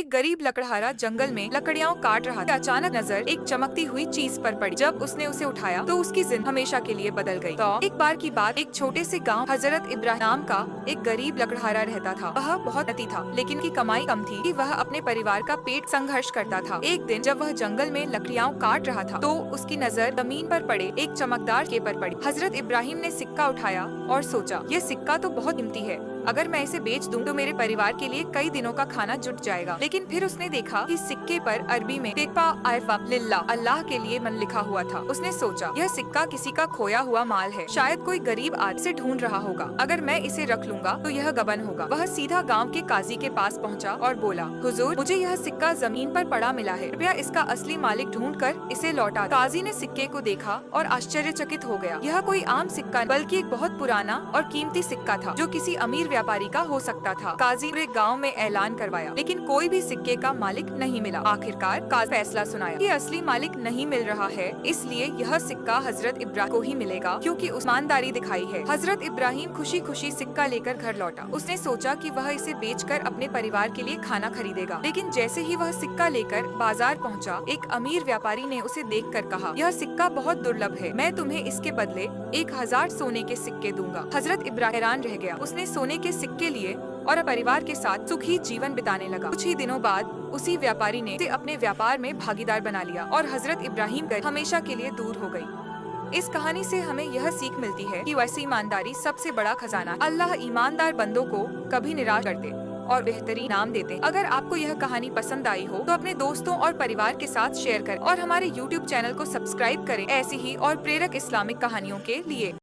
एक गरीब लकड़हारा जंगल में लकड़ियाँ काट रहा था। अचानक नजर एक चमकती हुई चीज पर पड़ी। जब उसने उसे उठाया तो उसकी जिंदगी हमेशा के लिए बदल गई। तो एक बार की बात, एक छोटे से गांव हजरत इब्राहिम नाम का एक गरीब लकड़हारा रहता था। वह बहुत अति था, लेकिन की कमाई कम थी कि वह अपने परिवार का पेट संघर्ष करता था। एक दिन जब वह जंगल में लकड़ियाँ काट रहा था तो उसकी नजर जमीन पर पड़े एक चमकदार सिक्के पर पड़ी। हजरत इब्राहिम ने सिक्का उठाया और सोचा, यह सिक्का तो बहुत कीमती है, अगर मैं इसे बेच दूं तो मेरे परिवार के लिए कई दिनों का खाना जुट जाएगा। लेकिन फिर उसने देखा कि सिक्के पर अरबी में तिक्पा आयफा लिल्लाह, अल्लाह के लिए मन लिखा हुआ था। उसने सोचा, यह सिक्का किसी का खोया हुआ माल है, शायद कोई गरीब आदमी इसे ढूंढ रहा होगा। अगर मैं इसे रख लूंगा तो यह गबन होगा। वह सीधा गाँव के काजी के पास पहुँचा और बोला, हुजूर, मुझे यह सिक्का जमीन पर पड़ा मिला है, कृपया इसका असली मालिक ढूंढ कर इसे लौटा। काजी ने सिक्के को देखा और आश्चर्यचकित हो गया। यह कोई आम सिक्का बल्कि एक बहुत पुराना और कीमती सिक्का था जो किसी अमीर व्यापारी का हो सकता था। काजी ने गांव में ऐलान करवाया, लेकिन कोई भी सिक्के का मालिक नहीं मिला। आखिरकार काजी फैसला सुनाया कि असली मालिक नहीं मिल रहा है, इसलिए यह सिक्का हजरत इब्राहिम को ही मिलेगा, क्योंकि ईमानदारी दिखाई है। हजरत इब्राहिम खुशी खुशी सिक्का लेकर घर लौटा। उसने सोचा कि वह इसे बेचकर अपने परिवार के लिए खाना खरीदेगा। लेकिन जैसे ही वह सिक्का लेकर बाजार पहुंचा, एक अमीर व्यापारी ने उसे देखकर कहा, यह सिक्का बहुत दुर्लभ है, मैं तुम्हें इसके बदले 1000 सोने के सिक्के दूंगा। हजरत इब्राहिम हैरान रह गया। उसने सोने के सिक्के लिए और परिवार के साथ सुखी जीवन बिताने लगा। कुछ ही दिनों बाद उसी व्यापारी ने उसे अपने व्यापार में भागीदार बना लिया और हजरत इब्राहिम हमेशा के लिए दूर हो गई। इस कहानी से हमें यह सीख मिलती है कि वैसी ईमानदारी सबसे बड़ा खजाना। अल्लाह ईमानदार बंदों को कभी निराश करते और बेहतरीन नाम देते। अगर आपको यह कहानी पसंद आई हो तो अपने दोस्तों और परिवार के साथ शेयर करें और हमारे YouTube चैनल को सब्सक्राइब करें ऐसी ही और प्रेरक इस्लामिक कहानियों के लिए।